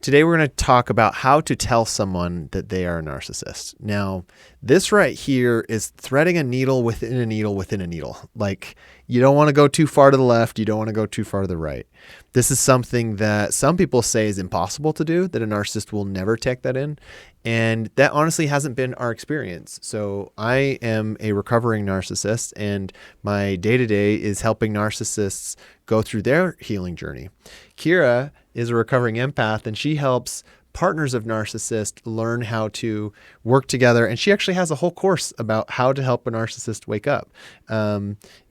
Today we're going to talk about how to tell someone that they are a narcissist. Now, this right here is threading a needle within a needle within a needle. Like, you don't want to go too far to the left. You don't want to go too far to the right. This is something that some people say is impossible to do, that a narcissist will never take that in. And that honestly hasn't been our experience. So I am a recovering narcissist, and my day-to-day is helping narcissists go through their healing journey. Kira is a recovering empath, and she helps partners of narcissists learn how to work together. And she actually has a whole course about how to help a narcissist wake up. If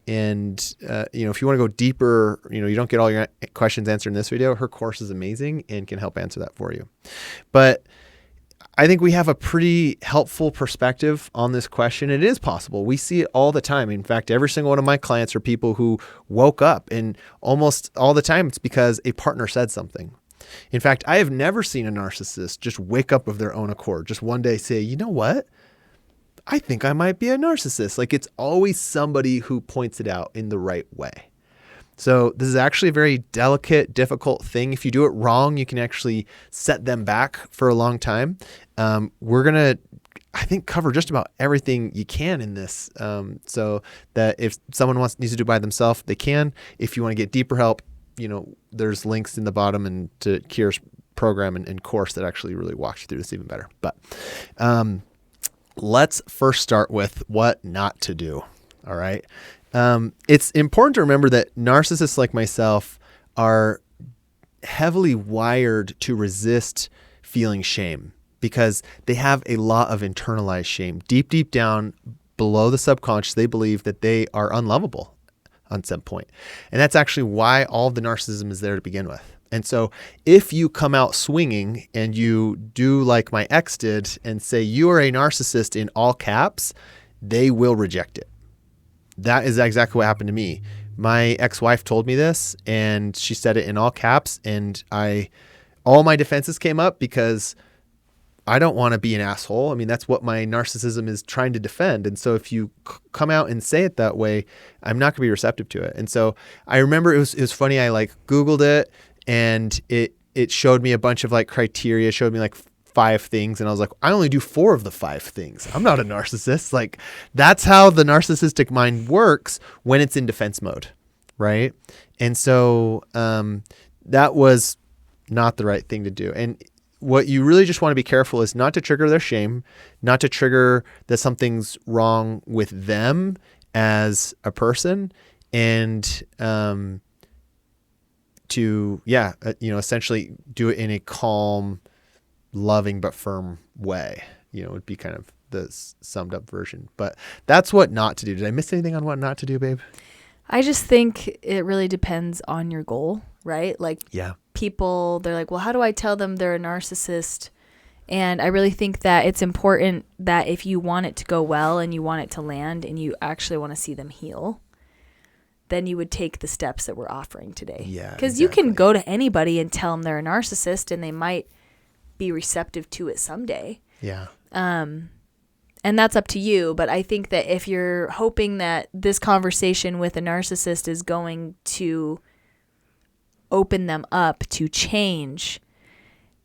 you want to go deeper, you don't get all your questions answered in this video. Her course is amazing and can help answer that for you. But I think we have a pretty helpful perspective on this question. It is possible. We see it all the time. In fact, every single one of my clients are people who woke up, and almost all the time it's because a partner said something. In fact, I have never seen a narcissist just wake up of their own accord, just one day say, you know what? I think I might be a narcissist. Like, it's always somebody who points it out in the right way. So this is actually a very delicate, difficult thing. If you do it wrong, you can actually set them back for a long time. We're going to, I think, cover just about everything you can in this, so that if someone needs to do it by themselves, they can. If you want to get deeper help, there's links in the bottom and to Kira's program and course that actually really walks you through this even better. But let's first start with what not to do. All right. It's important to remember that narcissists like myself are heavily wired to resist feeling shame because they have a lot of internalized shame. Deep, deep down below the subconscious, they believe that they are unlovable on some point. And that's actually why all of the narcissism is there to begin with. And so if you come out swinging and you do like my ex did and say you are a narcissist in all caps, they will reject it. That is exactly what happened to me. My ex-wife told me this, and she said it in all caps, and all my defenses came up because I don't want to be an asshole. I mean, that's what my narcissism is trying to defend. And so if you come out and say it that way, I'm not going to be receptive to it. And so I remember it was funny. I Googled it, and it showed me a bunch of criteria, showed me 5 things. And I was like, I only do 4 of the 5 things. I'm not a narcissist. That's how the narcissistic mind works when it's in defense mode. Right. And so, that was not the right thing to do. And what you really just want to be careful is not to trigger their shame, not to trigger that something's wrong with them as a person, and, essentially do it in a calm, loving but firm way, would be kind of the summed up version. But that's what not to do. Did I miss anything on what not to do, babe? I just think it really depends on your goal, right? People, they're like, well, how do I tell them they're a narcissist? And I really think that it's important that if you want it to go well and you want it to land and you actually want to see them heal, then you would take the steps that we're offering today. Yeah, because you can go to anybody and tell them they're a narcissist and they might be receptive to it someday. Yeah. And that's up to you. But I think that if you're hoping that this conversation with a narcissist is going to open them up to change,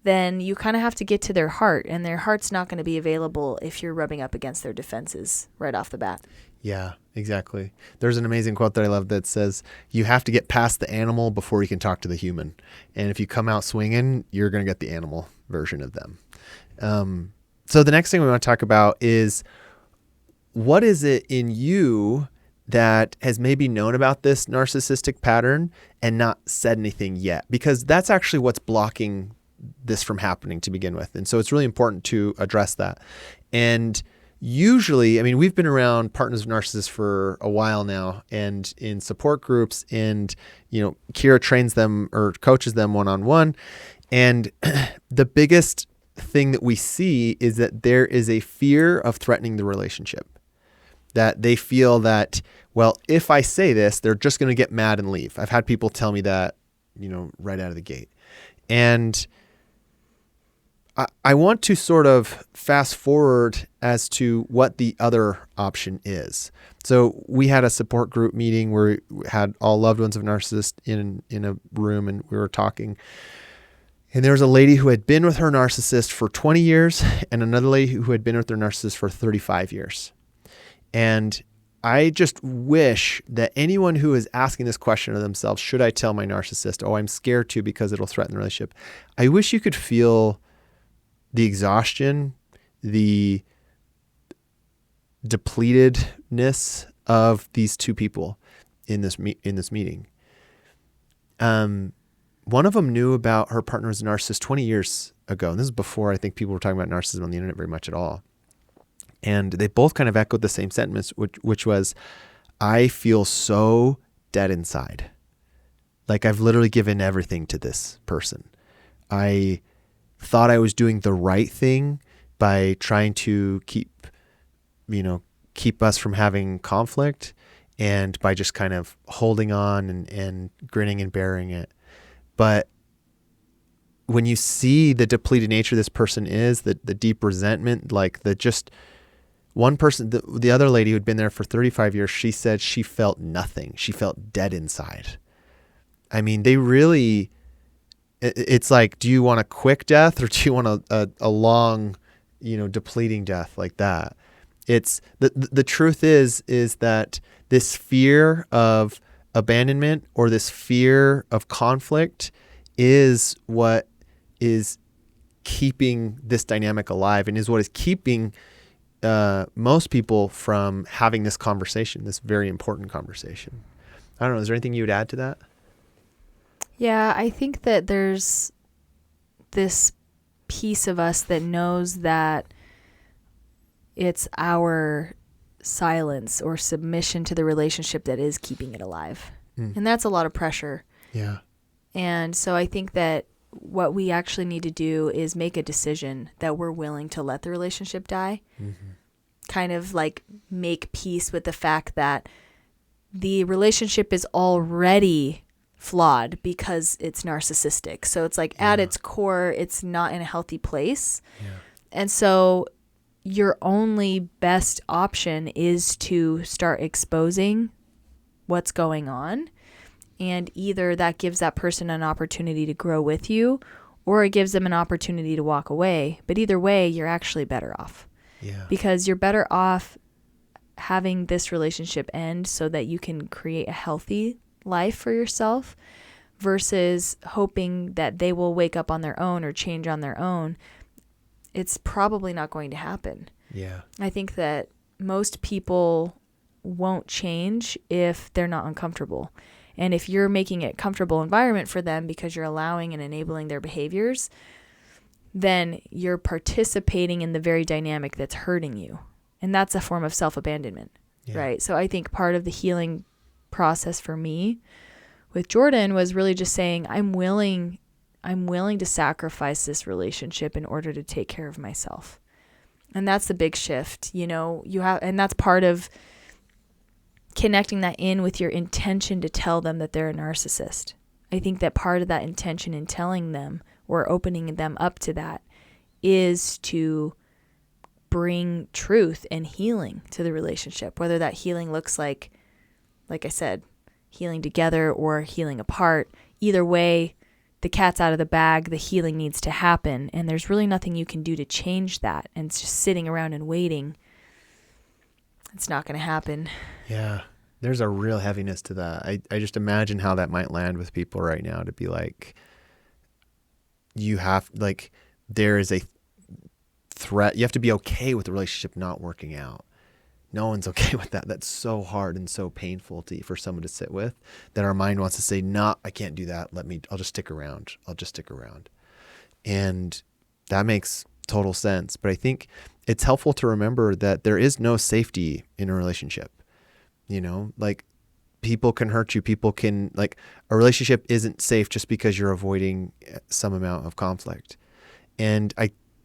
then you kind of have to get to their heart, and their heart's not going to be available if you're rubbing up against their defenses right off the bat. Yeah, exactly. There's an amazing quote that I love that says, you have to get past the animal before you can talk to the human. And if you come out swinging, you're going to get the animal version of them. So the next thing we want to talk about is, what is it in you that has maybe known about this narcissistic pattern and not said anything yet? Because that's actually what's blocking this from happening to begin with. And so it's really important to address that. And usually, we've been around partners of narcissists for a while now, and in support groups, and, Kira trains them or coaches them one-on-one. And the biggest thing that we see is that there is a fear of threatening the relationship, that they feel that, well, if I say this, they're just going to get mad and leave. I've had people tell me that, right out of the gate. And I want to sort of fast forward as to what the other option is. So we had a support group meeting where we had all loved ones of narcissists in a room, and we were talking. And there was a lady who had been with her narcissist for 20 years and another lady who had been with their narcissist for 35 years. And I just wish that anyone who is asking this question of themselves, should I tell my narcissist? Oh, I'm scared to because it'll threaten the relationship. I wish you could feel the exhaustion, the depletedness of these two people in this meeting. One of them knew about her partner was a narcissist 20 years ago. And this is before I think people were talking about narcissism on the internet very much at all. And they both kind of echoed the same sentiments, which was, I feel so dead inside. Like I've literally given everything to this person. I thought I was doing the right thing by trying to keep us from having conflict and by just kind of holding on and grinning and bearing it. But when you see the depleted nature this person is, the deep resentment, like one person, the other lady who'd been there for 35 years, she said she felt nothing. She felt dead inside. I mean, they really, it's like, do you want a quick death or do you want a long, depleting death like that? It's the truth is that this fear of abandonment or this fear of conflict is what is keeping this dynamic alive and is what is keeping most people from having this conversation, this very important conversation. I don't know. Is there anything you would add to that? Yeah, I think that there's this piece of us that knows that it's our silence or submission to the relationship that is keeping it alive. And that's a lot of pressure. Yeah. And so I think that what we actually need to do is make a decision that we're willing to let the relationship die. Mm-hmm. Kind of like make peace with the fact that the relationship is already flawed because it's narcissistic. So it's like at its core, it's not in a healthy place. Yeah. And so your only best option is to start exposing what's going on. And either that gives that person an opportunity to grow with you, or it gives them an opportunity to walk away. But either way, you're actually better off. Yeah. Because you're better off having this relationship end so that you can create a healthy life for yourself versus hoping that they will wake up on their own or change on their own. It's probably not going to happen. Yeah. I think that most people won't change if they're not uncomfortable. And if you're making it a comfortable environment for them because you're allowing and enabling their behaviors, then you're participating in the very dynamic that's hurting you. And that's a form of self-abandonment, right? So I think part of the healing process for me with Jordan was really just saying, I'm willing to sacrifice this relationship in order to take care of myself. And that's the big shift, and that's part of connecting that in with your intention to tell them that they're a narcissist. I think that part of that intention in telling them or opening them up to that is to bring truth and healing to the relationship, whether that healing looks like I said, healing together or healing apart. Either way, the cat's out of the bag, the healing needs to happen, and there's really nothing you can do to change that. And it's just sitting around and waiting. It's not going to happen. Yeah. There's a real heaviness to that. I just imagine how that might land with people right now to be like, there is a threat. You have to be okay with the relationship not working out. No one's okay with that. That's so hard and so painful for someone to sit with that our mind wants to say, no, I can't do that. I'll just stick around. And that makes total sense. But I think it's helpful to remember that there is no safety in a relationship. People can hurt you. A relationship isn't safe just because you're avoiding some amount of conflict. And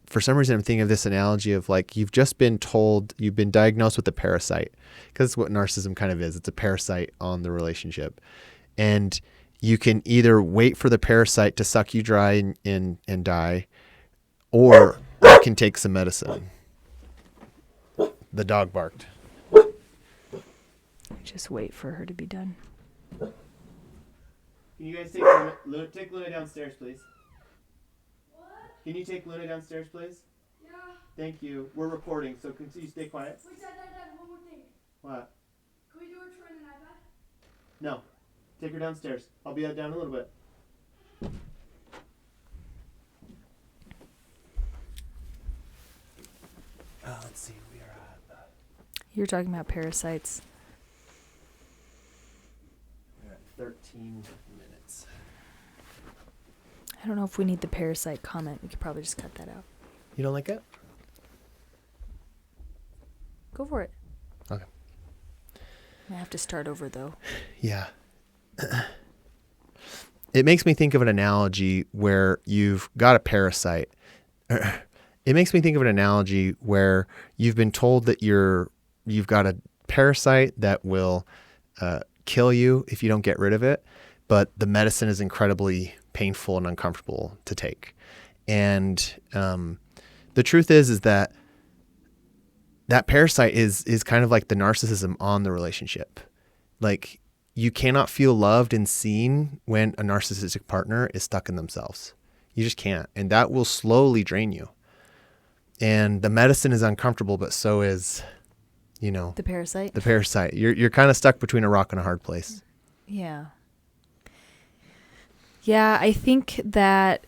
for some reason, I'm thinking of this analogy of you've just been told, you've been diagnosed with a parasite, because it's what narcissism kind of is. It's a parasite on the relationship. And you can either wait for the parasite to suck you dry and die, or you can take some medicine. The dog barked. Just wait for her to be done. Can you guys take Luna downstairs, please? Can you take Luna downstairs, please? Yeah. Thank you. We're recording, so can you stay quiet? Wait, Dad, one more thing. What? Can we do a tour in an iPad? No. Take her downstairs. I'll be down in a little bit. Let's see. We are at... You're talking about parasites. We're at 13 minutes. I don't know if we need the parasite comment. We could probably just cut that out. You don't like it? Go for it. Okay. I have to start over, though. Yeah. It makes me think of an analogy where you've got a parasite. It makes me think of an analogy where you've been told that you've got a parasite that will kill you if you don't get rid of it, but the medicine is incredibly painful and uncomfortable to take. And the truth is that parasite is kind of like the narcissism on the relationship. Like, you cannot feel loved and seen when a narcissistic partner is stuck in themselves. You just can't. And that will slowly drain you. And the medicine is uncomfortable, but so is, the parasite. The parasite. You're kind of stuck between a rock and a hard place. Yeah. Yeah, I think that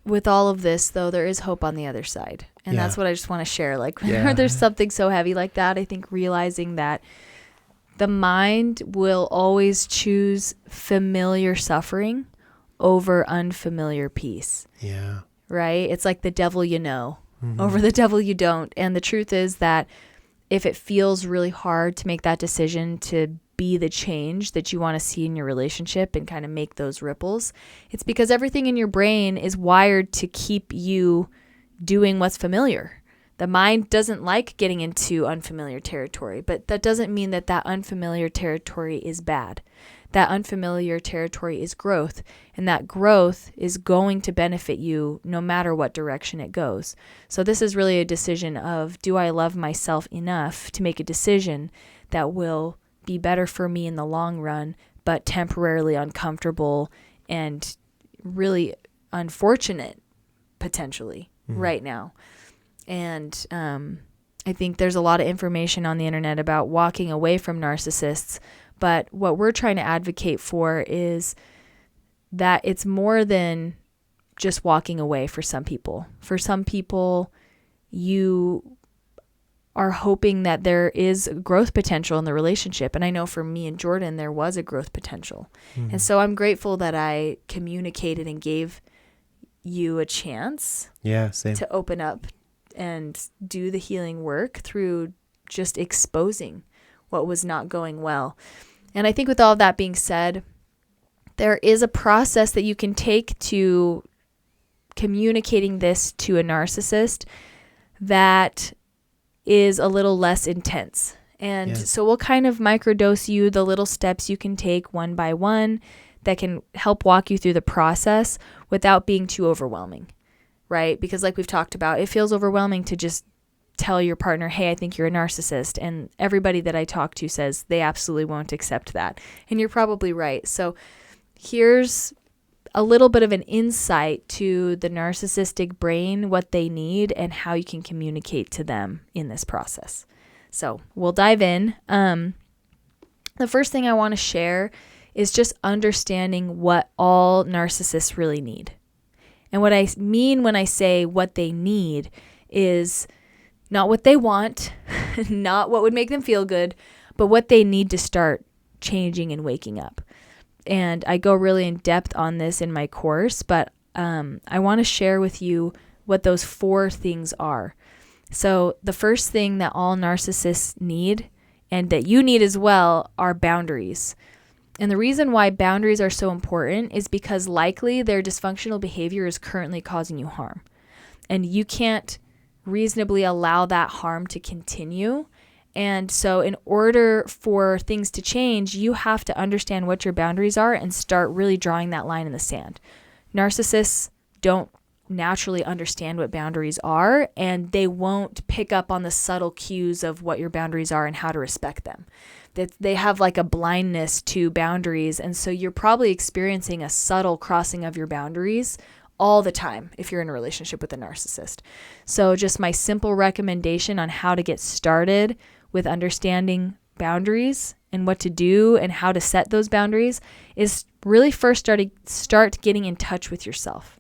with all of this, though, there is hope on the other side. And that's what I just want to share. Like, whenever there's something so heavy like that, I think realizing that the mind will always choose familiar suffering over unfamiliar peace. Yeah. Right? It's like the devil over the devil you don't. And the truth is that if it feels really hard to make that decision to be the change that you want to see in your relationship and kind of make those ripples, it's because everything in your brain is wired to keep you doing what's familiar. The mind doesn't like getting into unfamiliar territory, but that doesn't mean that unfamiliar territory is bad. That unfamiliar territory is growth, and that growth is going to benefit you no matter what direction it goes. So this is really a decision of, do I love myself enough to make a decision that will be better for me in the long run, but temporarily uncomfortable and really unfortunate potentially right now. And I think there's a lot of information on the internet about walking away from narcissists, but what we're trying to advocate for is that it's more than just walking away for some people. For some people, you are hoping that there is growth potential in the relationship. And I know for me and Jordan, there was a growth potential. And so I'm grateful that I communicated and gave you a chance to open up and do the healing work through just exposing what was not going well. And I think with all of that being said, there is a process that you can take to communicating this to a narcissist that is a little less intense. And so we'll kind of microdose you the little steps you can take one by one that can help walk you through the process without being too overwhelming, right? Because like we've talked about, it feels overwhelming to just tell your partner, hey, I think you're a narcissist. And everybody that I talk to says they absolutely won't accept that. And you're probably right. So here's a little bit of an insight to the narcissistic brain, what they need, and how you can communicate to them in this process. So we'll dive in. The first thing I want to share is just understanding what all narcissists really need. And what I mean when I say what they need is not what they want, not what would make them feel good, but what they need to start changing and waking up. And I go really in depth on this in my course, but I want to share with you what those 4 things are. So the first thing that all narcissists need, and that you need as well, are boundaries. And the reason why boundaries are so important is because likely their dysfunctional behavior is currently causing you harm. And you can't reasonably allow that harm to continue. And so in order for things to change, you have to understand what your boundaries are and start really drawing that line in the sand. Narcissists don't naturally understand what boundaries are, and they won't pick up on the subtle cues of what your boundaries are and how to respect them. That they have like a blindness to boundaries, and so you're probably experiencing a subtle crossing of your boundaries all the time if you're in a relationship with a narcissist. So just my simple recommendation on how to get started with understanding boundaries and what to do and how to set those boundaries is really first start getting in touch with yourself.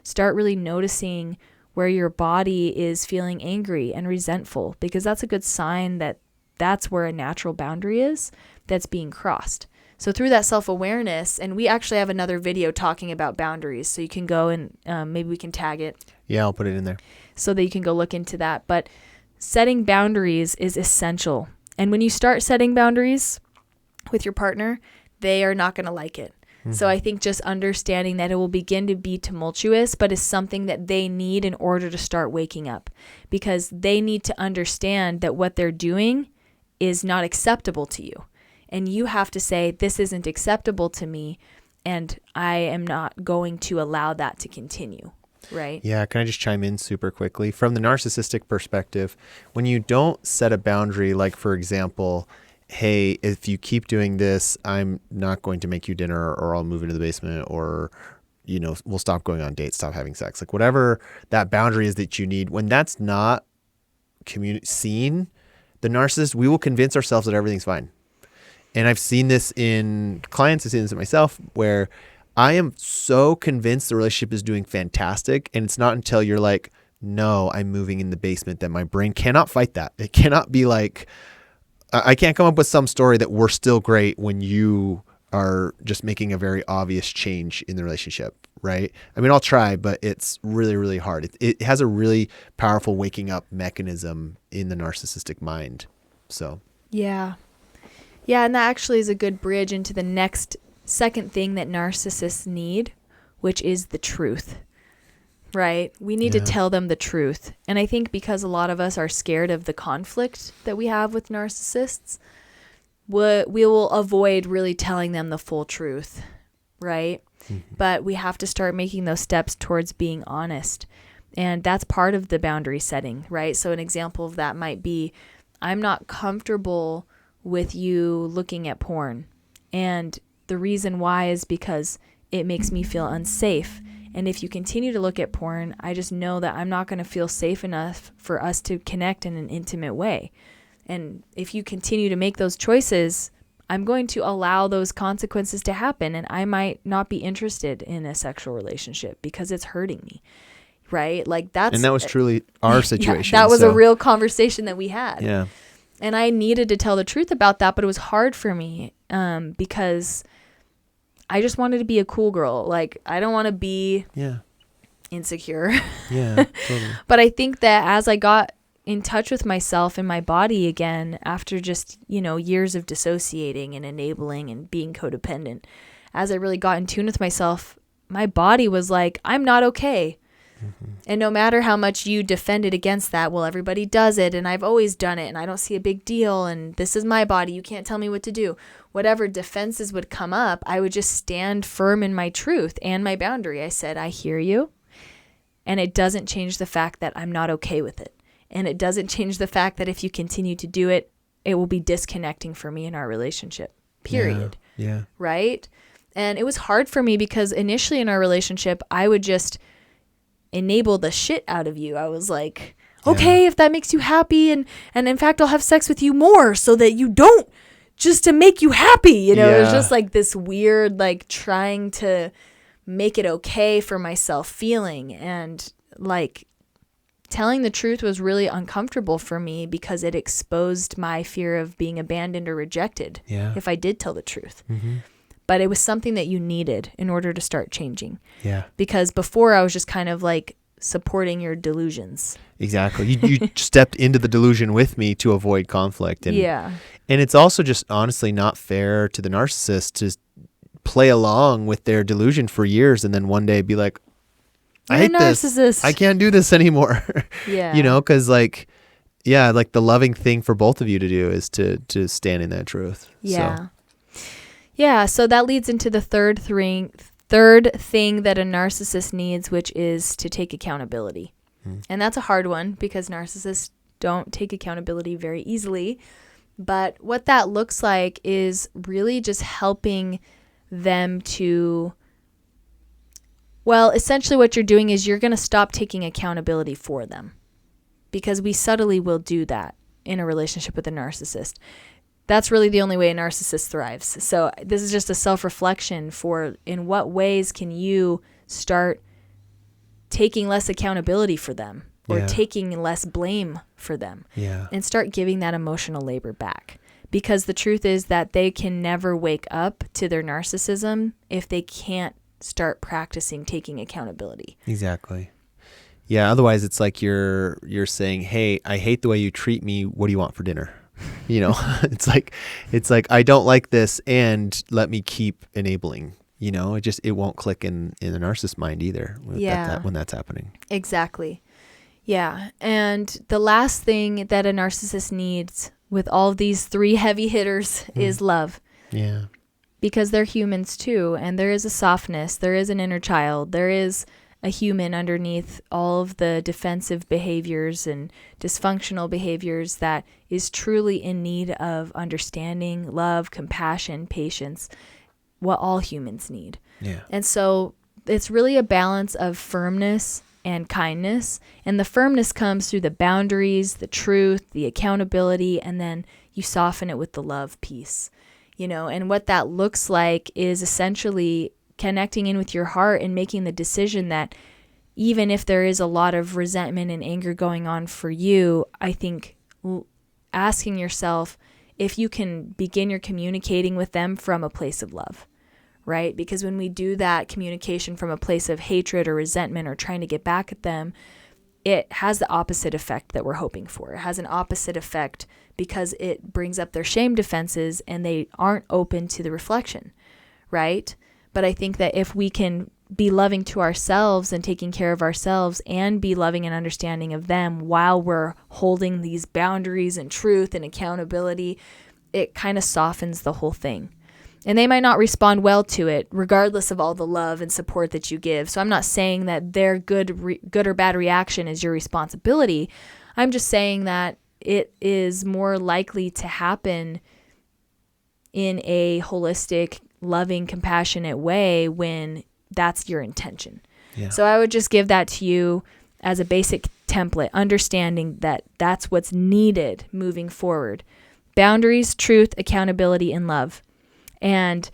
Start really noticing where your body is feeling angry and resentful, because that's a good sign that that's where a natural boundary is that's being crossed. So through that self-awareness, and we actually have another video talking about boundaries, so you can go and maybe we can tag it. Yeah, I'll put it in there. So that you can go look into that. But setting boundaries is essential. And when you start setting boundaries with your partner, they are not going to like it. So I think just understanding that it will begin to be tumultuous, but is something that they need in order to start waking up, because they need to understand that what they're doing is not acceptable to you. And you have to say, this isn't acceptable to me, and I am not going to allow that to continue, right? Yeah, can I just chime in super quickly? From the narcissistic perspective, when you don't set a boundary, like for example, hey, if you keep doing this, I'm not going to make you dinner, or I'll move into the basement, or, you know, we'll stop going on dates, stop having sex. Like whatever that boundary is that you need, when that's not seen, the narcissist, we will convince ourselves that everything's fine. And I've seen this in clients, I've seen this in myself, where I am so convinced the relationship is doing fantastic. And it's not until you're like, no, I'm moving in the basement, that my brain cannot fight that. It cannot be like, I can't come up with some story that we're still great when you are just making a very obvious change in the relationship, right? I mean, I'll try, but it's really, really hard. It has a really powerful waking up mechanism in the narcissistic mind. So, Yeah. Yeah, and that actually is a good bridge into the second thing that narcissists need, which is the truth, right? We need to tell them the truth. And I think because a lot of us are scared of the conflict that we have with narcissists, we will avoid really telling them the full truth, right? But we have to start making those steps towards being honest. And that's part of the boundary setting, right? So an example of that might be, I'm not comfortable with you looking at porn. And the reason why is because it makes me feel unsafe. And if you continue to look at porn, I just know that I'm not going to feel safe enough for us to connect in an intimate way. And if you continue to make those choices, I'm going to allow those consequences to happen. And I might not be interested in a sexual relationship because it's hurting me. Right? Like and that was truly our situation. Yeah, that was a real conversation that we had. Yeah. And I needed to tell the truth about that, but it was hard for me because I just wanted to be a cool girl. Like, I don't want to be insecure. Yeah, totally. But I think that as I got in touch with myself and my body again, after just, years of dissociating and enabling and being codependent, as I really got in tune with myself, my body was like, I'm not okay. And no matter how much you defended against that, well, everybody does it, and I've always done it, and I don't see a big deal, and this is my body, you can't tell me what to do. Whatever defenses would come up, I would just stand firm in my truth and my boundary. I said, I hear you, and it doesn't change the fact that I'm not okay with it. And it doesn't change the fact that if you continue to do it, it will be disconnecting for me in our relationship, period. Yeah. Right? And it was hard for me because initially in our relationship, I would just enable the shit out of you. I was like, okay, if that makes you happy, and in fact I'll have sex with you more so that you don't, just to make you happy, It was just like this weird, like trying to make it okay for myself feeling, and like telling the truth was really uncomfortable for me because it exposed my fear of being abandoned or rejected if I did tell the truth. But it was something that you needed in order to start changing. Yeah. Because before I was just kind of like supporting your delusions. Exactly. You stepped into the delusion with me to avoid conflict. And, yeah. And it's also just honestly not fair to the narcissist to play along with their delusion for years and then one day be like, I hate this. I can't do this anymore. Yeah. Because like the loving thing for both of you to do is to stand in that truth. Yeah. So. Yeah, so that leads into the third thing that a narcissist needs, which is to take accountability. And that's a hard one because narcissists don't take accountability very easily. But what that looks like is really just helping them to Well, essentially what you're doing is you're going to stop taking accountability for them, because we subtly will do that in a relationship with a narcissist. That's really the only way a narcissist thrives. So this is just a self-reflection for in what ways can you start taking less accountability for them, or taking less blame for them, and start giving that emotional labor back. Because the truth is that they can never wake up to their narcissism if they can't start practicing taking accountability. Exactly. Yeah. Otherwise, it's like you're saying, "Hey, I hate the way you treat me. What do you want for dinner?" You know, it's like I don't like this, and let me keep enabling. You know, it won't click in the narcissist mind either. When that's happening. Exactly. Yeah. And the last thing that a narcissist needs with all of these 3 heavy hitters is love. Yeah. Because they're humans too. And there is a softness. There is an inner child. There is a human underneath all of the defensive behaviors and dysfunctional behaviors that is truly in need of understanding, love, compassion, patience, what all humans need. Yeah. And so it's really a balance of firmness and kindness. And the firmness comes through the boundaries, the truth, the accountability, and then you soften it with the love piece. You know, and what that looks like is essentially connecting in with your heart and making the decision that even if there is a lot of resentment and anger going on for you, I think asking yourself if you can begin your communicating with them from a place of love, right? Because when we do that communication from a place of hatred or resentment or trying to get back at them, it has the opposite effect that we're hoping for. It has an opposite effect because it brings up their shame defenses and they aren't open to the reflection, right? But I think that if we can be loving to ourselves and taking care of ourselves and be loving and understanding of them while we're holding these boundaries and truth and accountability, it kind of softens the whole thing. And they might not respond well to it, regardless of all the love and support that you give. So I'm not saying that their good or bad reaction is your responsibility. I'm just saying that it is more likely to happen in a holistic, loving, compassionate way when that's your intention. Yeah. So I would just give that to you as a basic template, understanding that that's what's needed moving forward. Boundaries, truth, accountability, and love. And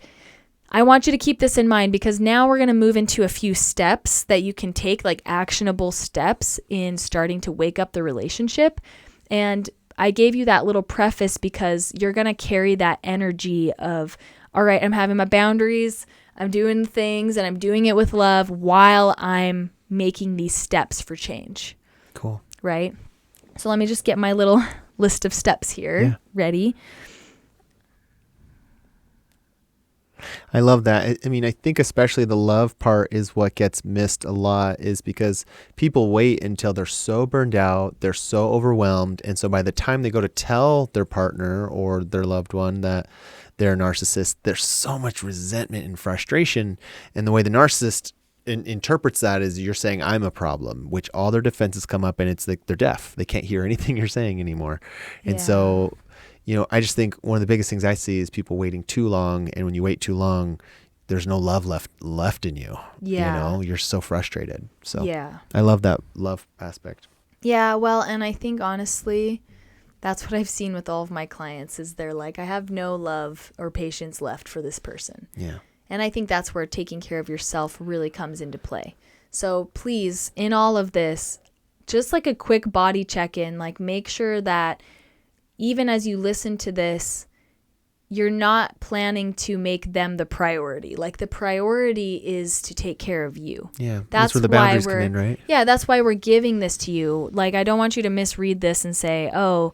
I want you to keep this in mind because now we're going to move into a few steps that you can take, like actionable steps in starting to wake up the relationship. And I gave you that little preface because you're going to carry that energy of, all right, I'm having my boundaries, I'm doing things, and I'm doing it with love while I'm making these steps for change. Cool. Right? So let me just get my little list of steps here ready. I love that. I mean, I think especially the love part is what gets missed a lot, is because people wait until they're so burned out, they're so overwhelmed. And so by the time they go to tell their partner or their loved one that they're a narcissist, there's so much resentment and frustration. And the way the narcissist interprets that is you're saying I'm a problem, which all their defenses come up and it's like they're deaf. They can't hear anything you're saying anymore. And so, you know, I just think one of the biggest things I see is people waiting too long. And when you wait too long, there's no love left in you. Yeah. You know, you're so frustrated. So I love that love aspect. Yeah. Well, and I think honestly, that's what I've seen with all of my clients is they're like, I have no love or patience left for this person. Yeah. And I think that's where taking care of yourself really comes into play. So please, in all of this, just like a quick body check-in, like make sure that even as you listen to this, you're not planning to make them the priority. Like the priority is to take care of you. Yeah, that's where the boundaries come in, right? Yeah, that's why we're giving this to you. Like I don't want you to misread this and say, oh,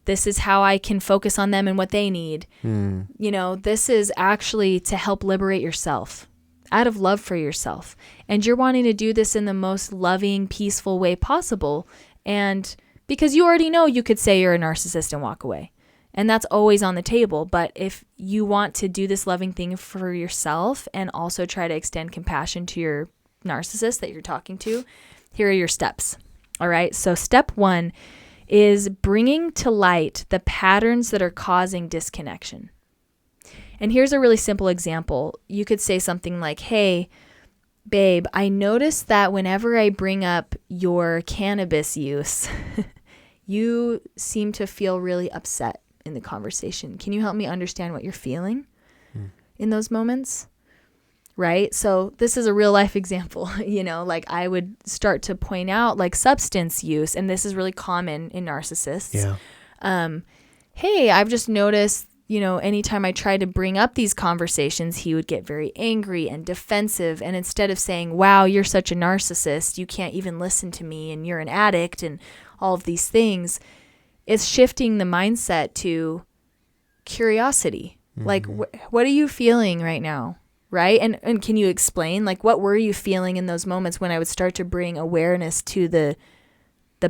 this is how I can focus on them and what they need. You know, this is actually to help liberate yourself out of love for yourself. And you're wanting to do this in the most loving, peaceful way possible. And because you already know you could say you're a narcissist and walk away. And that's always on the table. But if you want to do this loving thing for yourself and also try to extend compassion to your narcissist that you're talking to, here are your steps. All right. So step 1 is bringing to light the patterns that are causing disconnection. And here's a really simple example. You could say something like, hey, babe, I noticed that whenever I bring up your cannabis use, you seem to feel really upset in the conversation. Can you help me understand what you're feeling in those moments? Right? So this is a real life example, like I would start to point out like substance use, and this is really common in narcissists. Yeah. Hey, I've just noticed, anytime I try to bring up these conversations, he would get very angry and defensive. And instead of saying, wow, you're such a narcissist, you can't even listen to me and you're an addict and all of these things, it's shifting the mindset to curiosity. Like, what are you feeling right now? Right? And can you explain, like, what were you feeling in those moments when I would start to bring awareness to the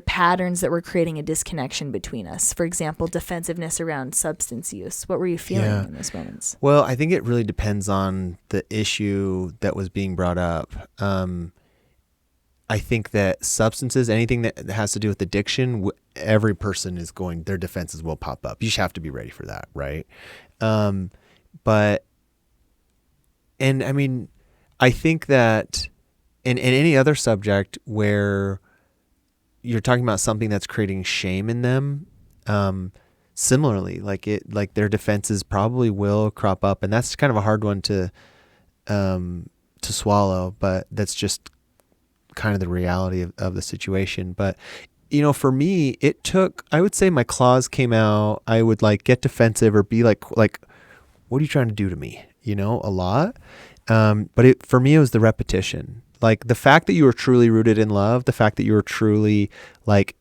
patterns that were creating a disconnection between us? For example, defensive around substance use. What were you feeling in those moments? Well, I think it really depends on the issue that was being brought up. I think that substances, anything that has to do with addiction, every person is their defenses will pop up. You just have to be ready for that, right? And I mean, I think that in any other subject where you're talking about something that's creating shame in them, similarly, like their defenses probably will crop up, and that's kind of a hard one to swallow, but that's just kind of the reality of the situation. But for me, it took, I would say my claws came out. I would like get defensive or be like, what are you trying to do to me? A lot. But for me, it was the repetition. Like the fact that you were truly rooted in love, the fact that you were truly like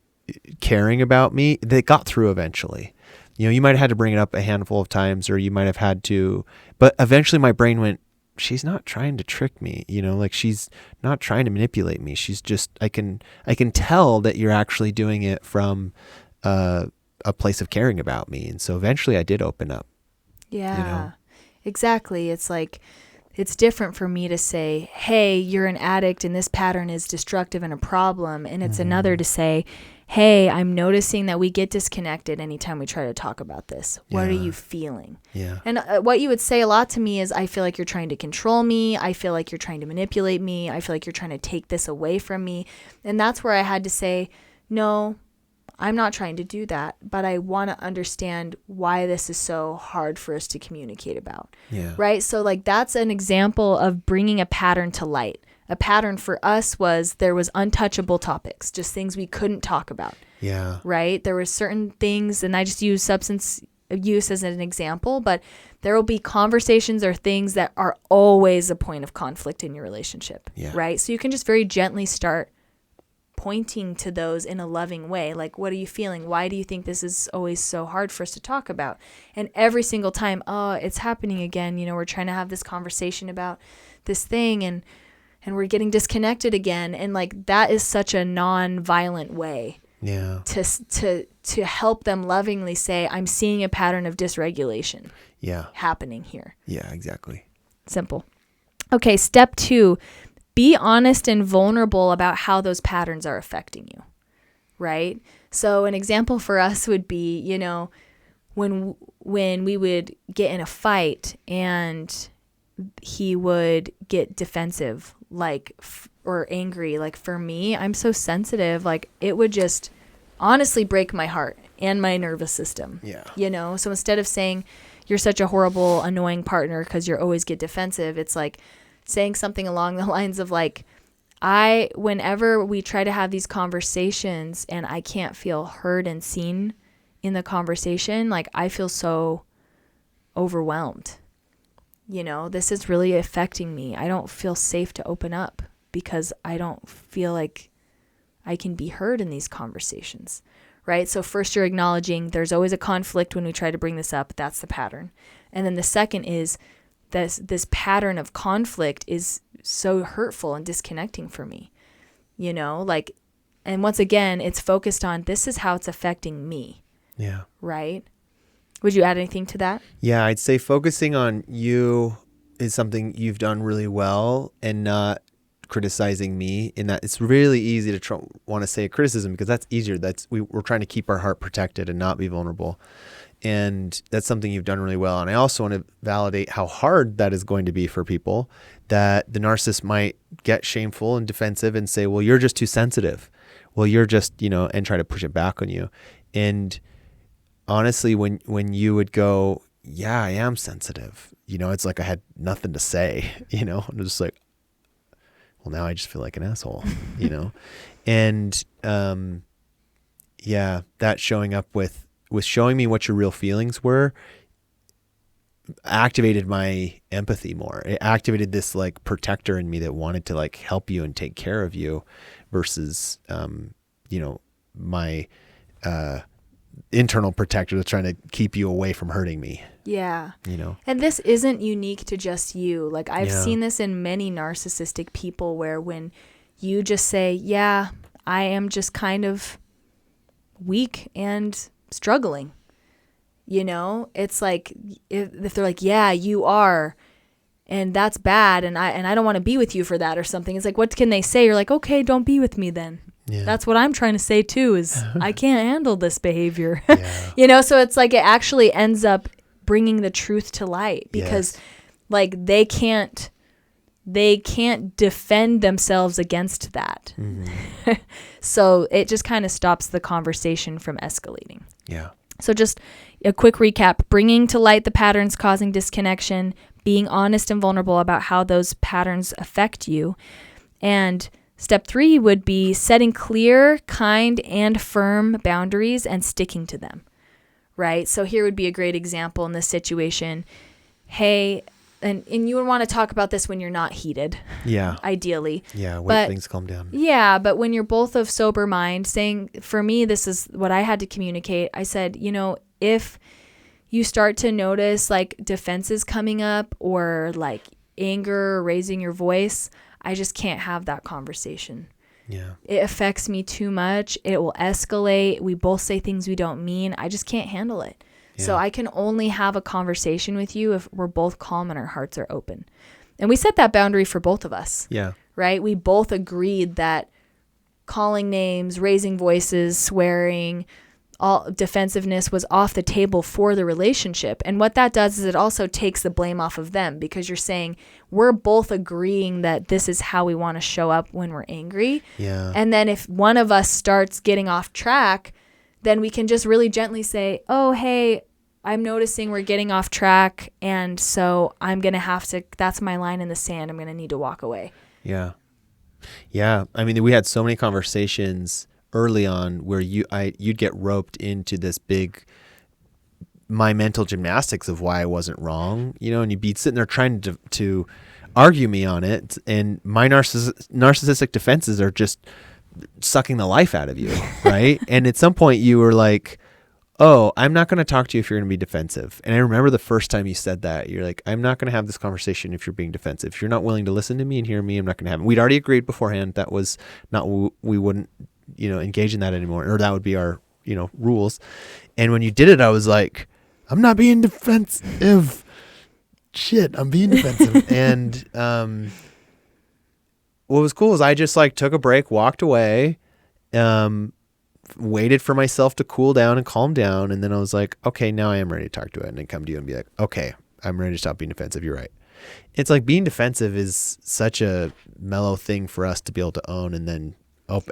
caring about me, that got through eventually. You might have had to bring it up a handful of times, or you might have had to, but eventually my brain went, she's not trying to trick me, like she's not trying to manipulate me. She's just, I can tell that you're actually doing it from a place of caring about me. And so eventually I did open up. Yeah, exactly. It's like, it's different for me to say, hey, you're an addict and this pattern is destructive and a problem. And it's another to say, hey, I'm noticing that we get disconnected anytime we try to talk about this. What are you feeling? Yeah. And what you would say a lot to me is, I feel like you're trying to control me. I feel like you're trying to manipulate me. I feel like you're trying to take this away from me. And that's where I had to say, no, I'm not trying to do that, but I want to understand why this is so hard for us to communicate about. Yeah. Right? So like that's an example of bringing a pattern to light. A pattern for us was there was untouchable topics, just things we couldn't talk about. Yeah. Right? There were certain things, and I just use substance use as an example, but there will be conversations or things that are always a point of conflict in your relationship. Yeah. Right? So you can just very gently start pointing to those in a loving way. Like, what are you feeling? Why do you think this is always so hard for us to talk about? And every single time, oh, it's happening again. We're trying to have this conversation about this thing and we're getting disconnected again. And like, that is such a non-violent way to help them lovingly say, I'm seeing a pattern of dysregulation happening here. Yeah, exactly. Simple. Okay. Step 2, be honest and vulnerable about how those patterns are affecting you, right? So an example for us would be, when we would get in a fight and he would get defensive, or angry. Like for me, I'm so sensitive, like it would just honestly break my heart and my nervous system. Yeah. So instead of saying you're such a horrible, annoying partner because you always get defensive, it's like saying something along the lines of like, whenever we try to have these conversations and I can't feel heard and seen in the conversation, like I feel so overwhelmed. This is really affecting me. I don't feel safe to open up because I don't feel like I can be heard in these conversations, right? So first you're acknowledging there's always a conflict when we try to bring this up. That's the pattern. And then the second is this pattern of conflict is so hurtful and disconnecting for me, and once again, it's focused on this is how it's affecting me. Yeah. Right? Would you add anything to that? Yeah, I'd say focusing on you is something you've done really well, and not criticizing me. In that, it's really easy to want to say a criticism because that's easier. We're trying to keep our heart protected and not be vulnerable. And that's something you've done really well. And I also want to validate how hard that is going to be for people, that the narcissist might get shameful and defensive and say, well, you're just too sensitive. Well, you're just, and try to push it back on you. And honestly, when you would go, yeah, I am sensitive, it's like I had nothing to say, I'm just like, well, now I just feel like an asshole, and, yeah, that showing up with showing me what your real feelings were activated my empathy more. It activated this like protector in me that wanted to like help you and take care of you versus, my, internal protector that's trying to keep you away from hurting me. Yeah. And this isn't unique to just you. Like I've Yeah. seen this in many narcissistic people where when you just say, yeah, I am just kind of weak and struggling, it's like, if they're like, yeah, you are, and that's bad. And I don't want to be with you for that or something. It's like, what can they say? You're like, okay, don't be with me then. Yeah. That's what I'm trying to say too, is I can't handle this behavior. Yeah. So it's like it actually ends up bringing the truth to light because Yes. like they can't defend themselves against that. Mm-hmm. So it just kind of stops the conversation from escalating. Yeah. So just a quick recap: bringing to light the patterns causing disconnection, being honest and vulnerable about how those patterns affect you. And step 3 would be setting clear, kind, and firm boundaries and sticking to them, right? So here would be a great example in this situation. Hey, and you would want to talk about this when you're not heated, Yeah. ideally. Yeah. Wait, But- things calm down. Yeah, but when you're both of sober mind, saying, for me, this is what I had to communicate. I said, if you start to notice like defenses coming up or like anger or raising your voice, I just can't have that conversation. Yeah. It affects me too much. It will escalate. We both say things we don't mean. I just can't handle it. So Yeah. I can only have a conversation with you if we're both calm and our hearts are open. And we set that boundary for both of us, Yeah. right? We both agreed that calling names, raising voices, swearing, all defensiveness was off the table for the relationship. And what that does is it also takes the blame off of them, because you're saying we're both agreeing that this is how we want to show up when we're angry. Yeah. And then if one of us starts getting off track, then we can just really gently say, oh, hey, I'm noticing we're getting off track. And so I'm going to have to, that's my line in the sand. I'm going to need to walk away. Yeah. Yeah. I mean, we had so many conversations early on where you'd get roped into this big, my mental gymnastics of why I wasn't wrong, and you'd be sitting there trying to argue me on it. And my narcissistic defenses are just sucking the life out of you. Right. And at some point you were like, oh, I'm not going to talk to you if you're going to be defensive. And I remember the first time you said that, you're like, I'm not going to have this conversation if you're being defensive. If you're not willing to listen to me and hear me, I'm not going to have it. We'd already agreed beforehand that was not, we wouldn't, engage in that anymore, or that would be our, rules. And when you did it, I was like, I'm not being defensive. Shit, I'm being defensive. And what was cool is I just like took a break, walked away, waited for myself to cool down and calm down. And then I was like, okay, now I am ready to talk to it. And then come to you and be like, okay, I'm ready to stop being defensive. You're right. It's like being defensive is such a mellow thing for us to be able to own. And then,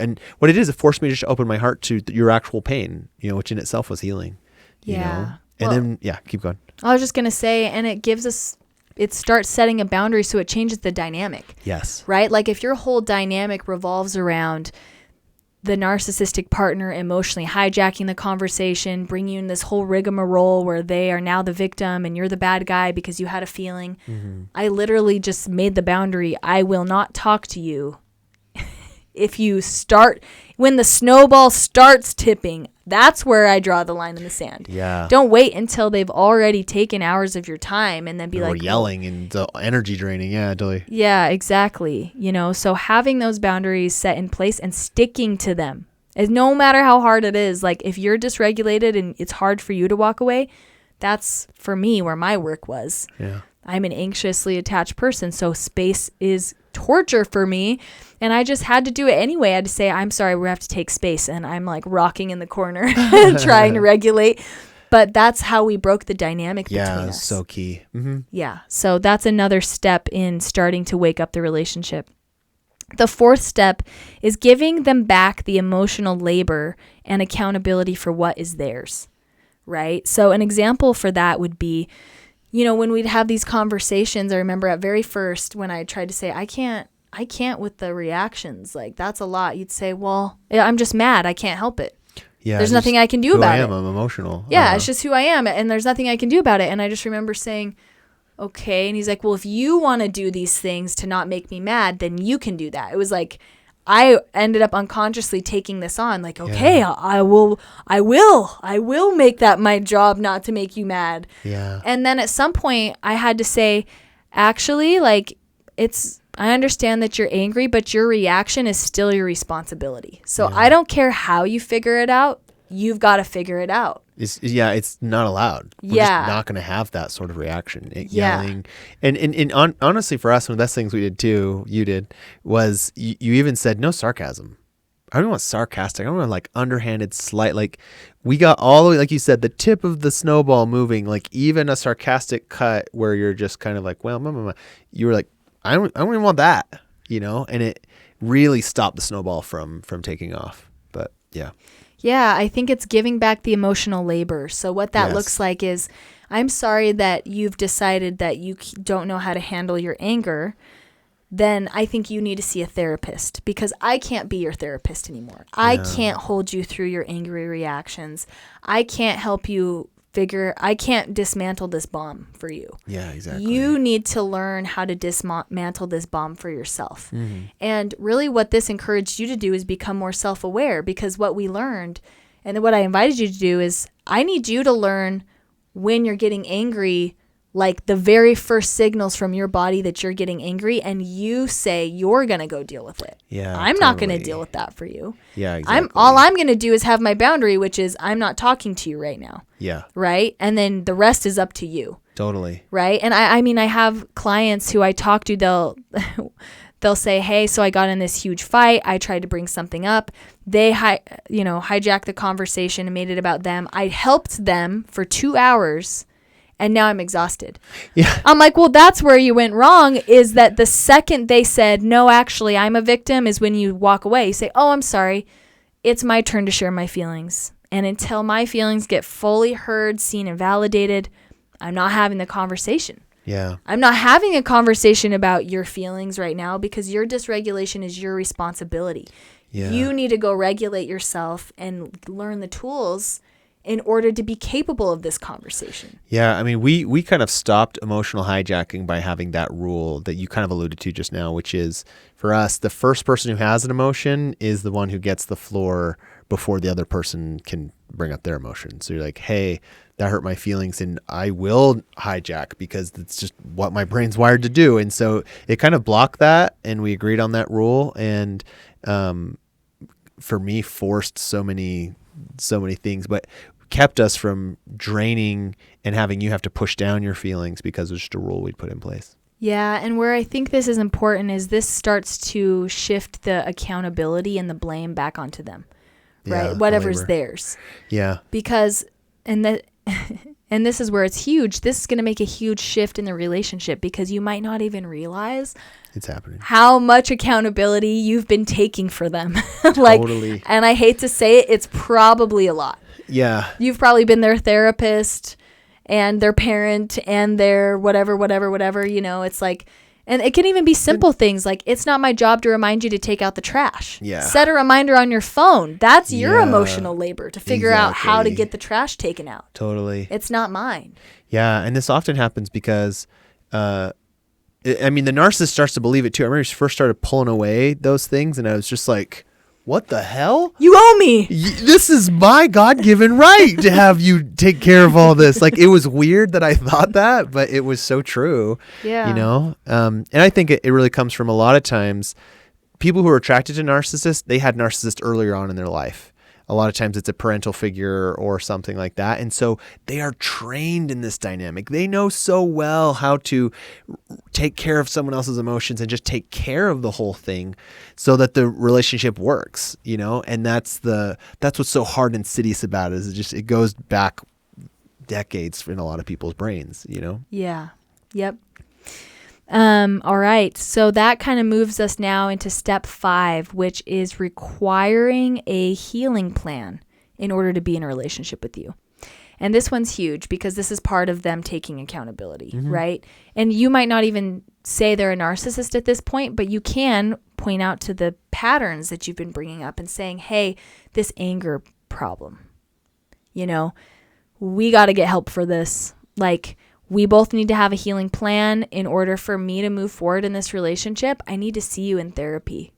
and what it is, it forced me to just open my heart to your actual pain, which in itself was healing. Yeah. And Well, then, yeah, keep going. I was just going to say, and it gives us, it starts setting a boundary, so it changes the dynamic. Yes. Right? Like if your whole dynamic revolves around the narcissistic partner emotionally hijacking the conversation, bringing you in this whole rigmarole where they are now the victim and you're the bad guy because you had a feeling. Mm-hmm. I literally just made the boundary. I will not talk to you. If you start, when the snowball starts tipping, that's where I draw the line in the sand. Yeah. Don't wait until they've already taken hours of your time and then be Or like, yelling and the energy draining. Yeah, totally. yeah, exactly. So having those boundaries set in place and sticking to them, is no matter how hard it is. Like if you're dysregulated and it's hard for you to walk away, that's for me where my work was. Yeah. I'm an anxiously attached person, so space is torture for me. And I just had to do it anyway. I had to say, I'm sorry, we have to take space. And I'm like rocking in the corner trying to regulate. But that's how we broke the dynamic between Yeah, us. so key. Mm-hmm. Yeah. So that's another step in starting to wake up the relationship. The fourth step is giving them back the emotional labor and accountability for what is theirs, right? So an example for that would be, when we'd have these conversations, I remember at very first when I tried to say, I can't with the reactions, like that's a lot. You'd say, well, I'm just mad. I can't help it. Yeah, there's nothing I can do about it. I'm emotional. Yeah, it's just who I am, and there's nothing I can do about it. And I just remember saying, okay. And he's like, well, if you want to do these things to not make me mad, then you can do that. It was like, I ended up unconsciously taking this on, like, okay, Yeah. I will make that my job not to make you mad. Yeah. And then at some point I had to say, actually, like, I understand that you're angry, but your reaction is still your responsibility. So I don't care how you figure it out. You've got to figure it out. It's not allowed. We're just not going to have that sort of reaction. Yelling. And honestly, for us, one of the best things we did too, you did, was you even said no sarcasm. I don't want sarcastic. I don't want like underhanded, slight. Like we got all the way, like you said, the tip of the snowball moving. Like even a sarcastic cut where you're just kind of like, well, you were like, I don't even want that, and it really stopped the snowball from taking off. But yeah. Yeah, I think it's giving back the emotional labor. So what that looks like is, I'm sorry that you've decided that you don't know how to handle your anger. Then I think you need to see a therapist, because I can't be your therapist anymore. I can't hold you through your angry reactions. I can't help you I can't dismantle this bomb for you. Yeah, exactly. You need to learn how to dismantle this bomb for yourself. Mm-hmm. And really what this encouraged you to do is become more self-aware, because what we learned and what I invited you to do is, I need you to learn when you're getting angry, like the very first signals from your body that you're getting angry, and you say you're going to go deal with it. Yeah, I'm not going to deal with that for you. Yeah, exactly. All I'm going to do is have my boundary, which is I'm not talking to you right now. Yeah. Right? And then the rest is up to you. Totally. Right? And I mean, I have clients who I talk to, they'll say, hey, so I got in this huge fight. I tried to bring something up. They hijacked the conversation and made it about them. I helped them for 2 hours. And now I'm exhausted. Yeah. I'm like, well, that's where you went wrong, is that the second they said, no, actually, I'm a victim, is when you walk away. You say, oh, I'm sorry. It's my turn to share my feelings. And until my feelings get fully heard, seen, and validated, I'm not having the conversation. Yeah. I'm not having a conversation about your feelings right now, because your dysregulation is your responsibility. Yeah. You need to go regulate yourself and learn the tools in order to be capable of this conversation. Yeah, I mean, we kind of stopped emotional hijacking by having that rule that you kind of alluded to just now, which is, for us, the first person who has an emotion is the one who gets the floor before the other person can bring up their emotion. So you're like, hey, that hurt my feelings, and I will hijack because it's just what my brain's wired to do. And so it kind of blocked that, and we agreed on that rule. And for me, forced so many things, but kept us from draining and having you have to push down your feelings because it's just a rule we'd put in place. Yeah, and where I think this is important is this starts to shift the accountability and the blame back onto them, right? Yeah, Whatever's theirs. Yeah. Because, and this is where it's huge. This is going to make a huge shift in the relationship, because you might not even realize It's happening. how much accountability you've been taking for them. Totally. And I hate to say it, it's probably a lot. Yeah. You've probably been their therapist and their parent and their whatever, it's like, and it can even be simple things like, it's not my job to remind you to take out the trash. Yeah. Set a reminder on your phone. That's your Yeah. emotional labor to figure out how to Exactly. get the trash taken out. Totally. It's not mine. Yeah, and this often happens because, the narcissist starts to believe it too. I remember he first started pulling away those things, and I was just like, what the hell? You owe me. This is my God-given right to have you take care of all this. Like, it was weird that I thought that, but it was so true. Yeah. And I think it really comes from, a lot of times, people who are attracted to narcissists, they had narcissists earlier on in their life. A lot of times it's a parental figure or something like that. And so they are trained in this dynamic. They know so well how to take care of someone else's emotions and just take care of the whole thing so that the relationship works, and that's what's so hard and insidious about it, is it goes back decades in a lot of people's brains, you know? Yeah. Yep. All right. So that kind of moves us now into step 5, which is requiring a healing plan in order to be in a relationship with you. And this one's huge because this is part of them taking accountability, right? And you might not even say they're a narcissist at this point, but you can point out to the patterns that you've been bringing up and saying, hey, this anger problem, you know, we got to get help for this. Like, we both need to have a healing plan in order for me to move forward in this relationship. I need to see you in therapy.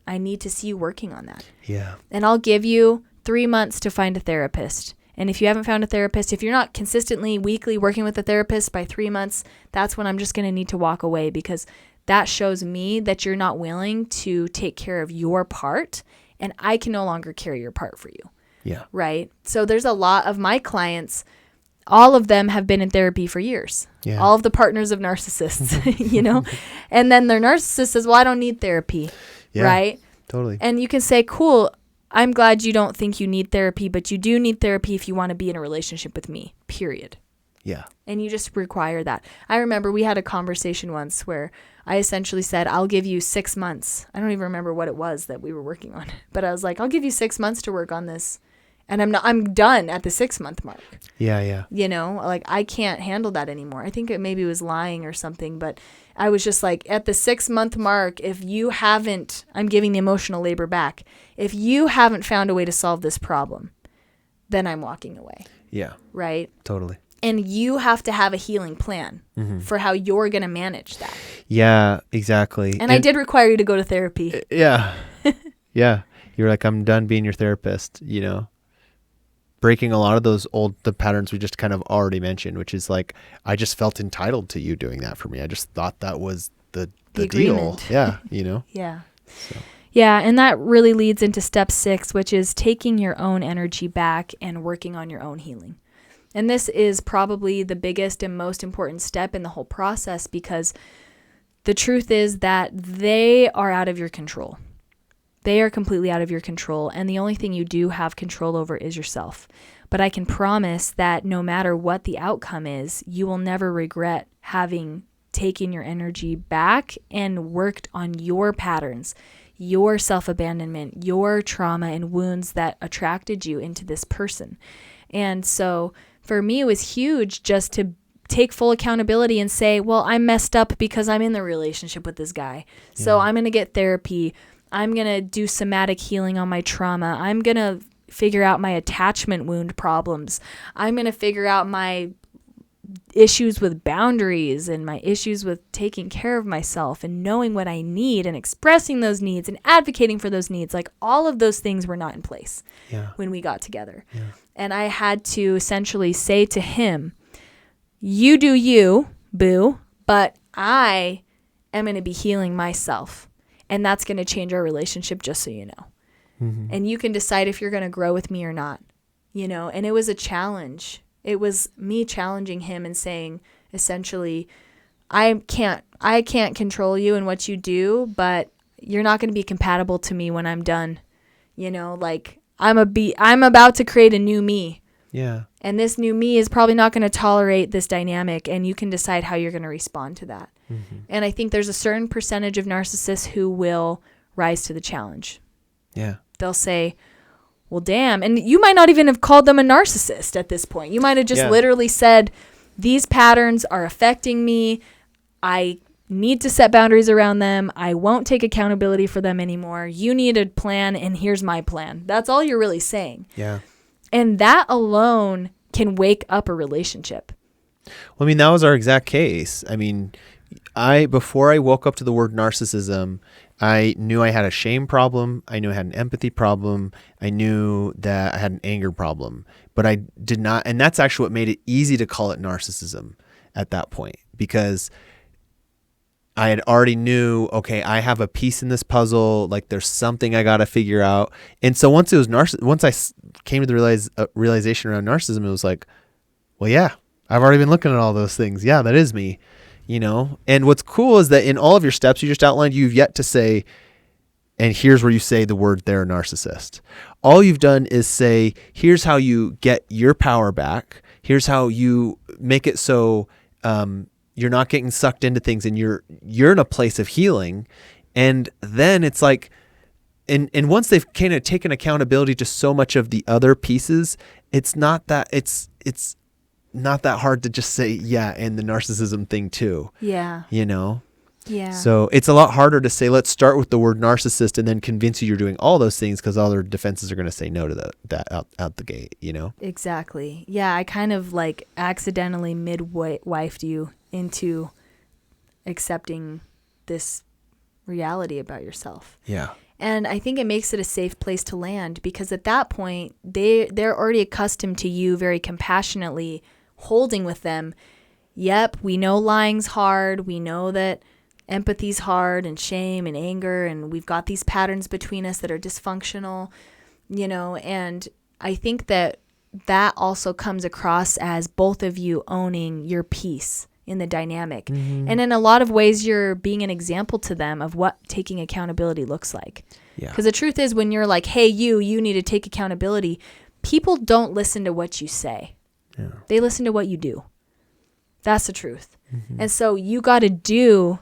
I need to see you working on that. Yeah. And I'll give you 3 months to find a therapist. And if you haven't found a therapist, if you're not consistently weekly working with a therapist by 3 months, that's when I'm just going to need to walk away, because that shows me that you're not willing to take care of your part, and I can no longer carry your part for you. Yeah. Right? So there's a lot of my clients, all of them have been in therapy for years. Yeah. All of the partners of narcissists, you know? And then their narcissist says, well, I don't need therapy. Yeah, right? Totally. And you can say, cool, I'm glad you don't think you need therapy, but you do need therapy if you want to be in a relationship with me, period. Yeah. And you just require that. I remember we had a conversation once where I essentially said, I'll give you 6 months. I don't even remember what it was that we were working on, but I was like, I'll give you 6 months to work on this. And I'm done at the 6-month mark. Yeah. Yeah. You know, like, I can't handle that anymore. I think it maybe was lying or something, but I was just like, at the 6-month mark, if you haven't, I'm giving the emotional labor back. If you haven't found a way to solve this problem, then I'm walking away. Yeah. Right? Totally. And you have to have a healing plan for how you're going to manage that. Yeah, exactly. And I did require you to go to therapy. Yeah. Yeah. You're like, I'm done being your therapist, you know, breaking a lot of the patterns we just kind of already mentioned, which is like, I just felt entitled to you doing that for me. I just thought that was the deal. Agreement. Yeah. You know? Yeah. So. Yeah. And that really leads into step 6, which is taking your own energy back and working on your own healing. And this is probably the biggest and most important step in the whole process, because the truth is that they are out of your control. They are completely out of your control, and the only thing you do have control over is yourself. But I can promise that no matter what the outcome is, you will never regret having taken your energy back and worked on your patterns, your self-abandonment, your trauma and wounds that attracted you into this person. And so for me, it was huge just to take full accountability and say, well, I'm messed up because I'm in the relationship with this guy. So I'm going to get therapy. I'm going to do somatic healing on my trauma. I'm going to figure out my attachment wound problems. I'm going to figure out my issues with boundaries and my issues with taking care of myself and knowing what I need and expressing those needs and advocating for those needs. Like, all of those things were not in place when we got together. Yeah. And I had to essentially say to him, you do you, boo, but I am going to be healing myself. And that's going to change our relationship, just so you know. Mm-hmm. And you can decide if you're going to grow with me or not, you know. And it was a challenge. It was me challenging him and saying, essentially, I can't control you and what you do, but you're not going to be compatible to me when I'm done. You know, like, I'm about to create a new me. Yeah. And this new me is probably not going to tolerate this dynamic, and you can decide how you're going to respond to that. Mm-hmm. And I think there's a certain percentage of narcissists who will rise to the challenge. Yeah. They'll say, well, damn. And you might not even have called them a narcissist at this point. You might have just literally said, these patterns are affecting me. I need to set boundaries around them. I won't take accountability for them anymore. You need a plan, and here's my plan. That's all you're really saying. Yeah. And that alone can wake up a relationship. Well, I mean, that was our exact case. I mean, before I woke up to the word narcissism, I knew I had a shame problem. I knew I had an empathy problem. I knew that I had an anger problem, but I did not. And that's actually what made it easy to call it narcissism at that point, because I had already knew, okay, I have a piece in this puzzle. Like, there's something I got to figure out. And so once I came to the realization around narcissism, it was like, well, yeah, I've already been looking at all those things. Yeah, that is me, you know? And what's cool is that in all of your steps you just outlined, you've yet to say, and here's where you say the word, they're a narcissist. All you've done is say, here's how you get your power back. Here's how you make it so you're not getting sucked into things, and you're in a place of healing. And then it's like, and once they've kind of taken accountability to so much of the other pieces, it's not that not that hard to just say, yeah, and the narcissism thing too. Yeah. You know? Yeah. So it's a lot harder to say, let's start with the word narcissist and then convince you you're doing all those things, because all their defenses are going to say no to that out the gate, you know? Exactly. Yeah, I kind of like accidentally midwifed you into accepting this reality about yourself. Yeah. And I think it makes it a safe place to land, because at that point, they're already accustomed to you very compassionately holding with them. Yep, we know lying's hard. We know that empathy's hard, and shame and anger, and we've got these patterns between us that are dysfunctional, you know, and I think that also comes across as both of you owning your piece in the dynamic. Mm-hmm. And in a lot of ways, you're being an example to them of what taking accountability looks like. Yeah. Because the truth is, when you're like, hey, you need to take accountability, people don't listen to what you say. Yeah. They listen to what you do. That's the truth. Mm-hmm. And so you got to do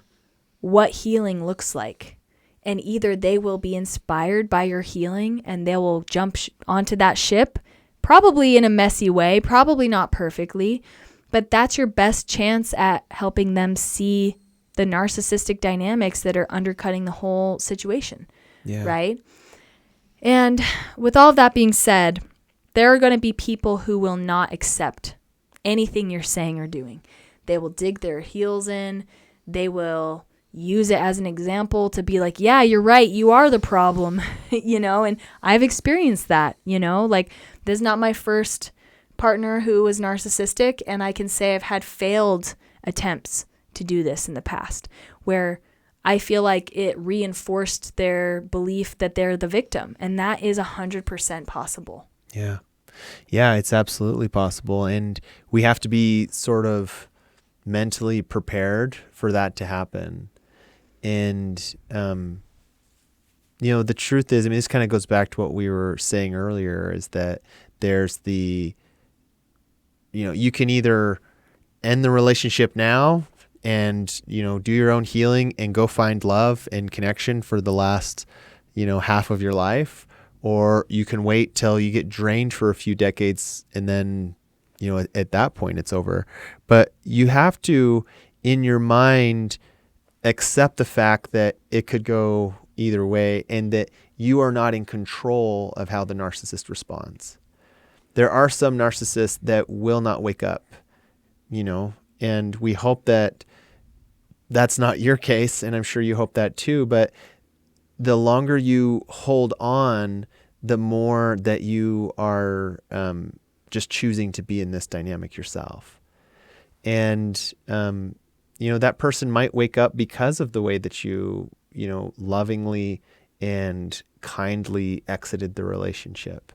what healing looks like. And either they will be inspired by your healing and they will jump onto that ship, probably in a messy way, probably not perfectly, but that's your best chance at helping them see the narcissistic dynamics that are undercutting the whole situation. Yeah. Right? And with all of that being said, there are going to be people who will not accept anything you're saying or doing. They will dig their heels in. They will use it as an example to be like, yeah, you're right. You are the problem, you know, and I've experienced that, you know, like this is not my first partner who was narcissistic. And I can say I've had failed attempts to do this in the past where I feel like it reinforced their belief that they're the victim. And that is 100% possible. Yeah. Yeah, it's absolutely possible. And we have to be sort of mentally prepared for that to happen. And, you know, the truth is, I mean, this kind of goes back to what we were saying earlier, is that there's the, you know, you can either end the relationship now and, you know, do your own healing and go find love and connection for the last, you know, half of your life, or you can wait till you get drained for a few decades and then, you know, at that point it's over. But you have to, in your mind, accept the fact that it could go either way and that you are not in control of how the narcissist responds. There are some narcissists that will not wake up, you know, and we hope that that's not your case, and I'm sure you hope that too, but the longer you hold on, the more that you are just choosing to be in this dynamic yourself. And, you know, that person might wake up because of the way that you know, lovingly and kindly exited the relationship.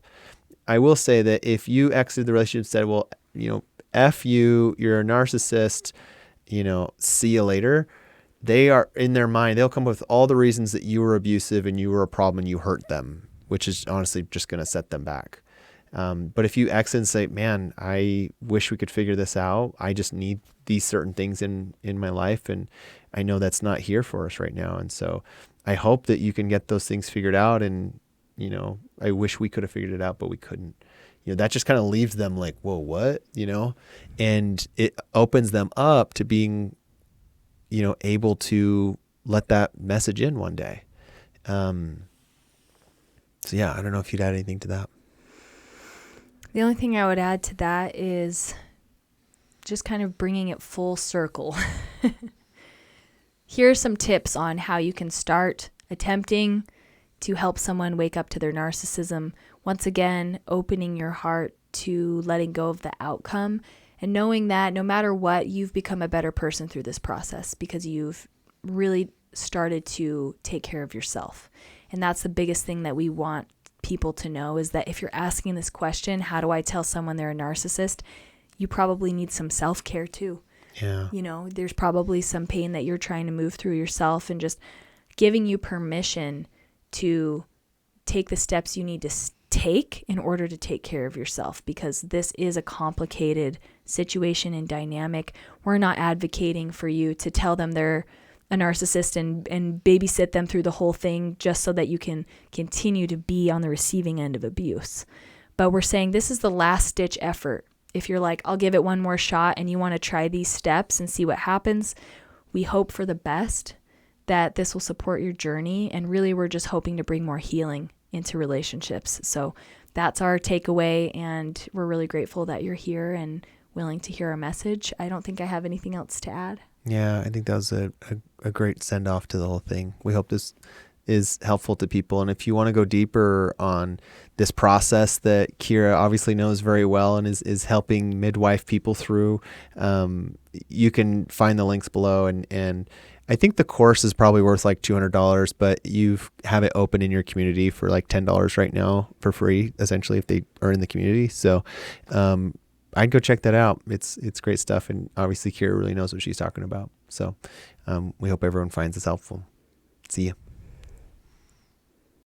I will say that if you exited the relationship and said, well, you know, F you, you're a narcissist, you know, see you later, they are in their mind, they'll come up with all the reasons that you were abusive and you were a problem and you hurt them, which is honestly just going to set them back. But if you exit and say, man, I wish we could figure this out. I just need these certain things in my life. And I know that's not here for us right now. And so I hope that you can get those things figured out. And, you know, I wish we could have figured it out, but we couldn't. You know, that just kind of leaves them like, whoa, what? You know, and it opens them up to being, you know, able to let that message in one day. So yeah, I don't know if you'd add anything to that. The only thing I would add to that is just kind of bringing it full circle. Here are some tips on how you can start attempting to help someone wake up to their narcissism. Once again, opening your heart to letting go of the outcome and knowing that no matter what, you've become a better person through this process because you've really started to take care of yourself. And that's the biggest thing that we want people to know, is that if you're asking this question, how do I tell someone they're a narcissist? You probably need some self-care too. Yeah. You know, there's probably some pain that you're trying to move through yourself, and just giving you permission to take the steps you need take in order to take care of yourself, because this is a complicated situation and dynamic. We're not advocating for you to tell them they're a narcissist and babysit them through the whole thing just so that you can continue to be on the receiving end of abuse. But we're saying this is the last ditch effort. If you're like, I'll give it one more shot and you want to try these steps and see what happens, we hope for the best, that this will support your journey. And really, we're just hoping to bring more healing into relationships. So that's our takeaway. And we're really grateful that you're here and willing to hear our message. I don't think I have anything else to add. Yeah, I think that was a great send off to the whole thing. We hope this is helpful to people. And if you want to go deeper on this process that Kira obviously knows very well and is helping midwife people through, you can find the links below. And I think the course is probably worth like $200, but you have it open in your community for like $10 right now for free, essentially, if they are in the community. So I'd go check that out. It's great stuff. And obviously Kira really knows what she's talking about. So we hope everyone finds this helpful. See ya.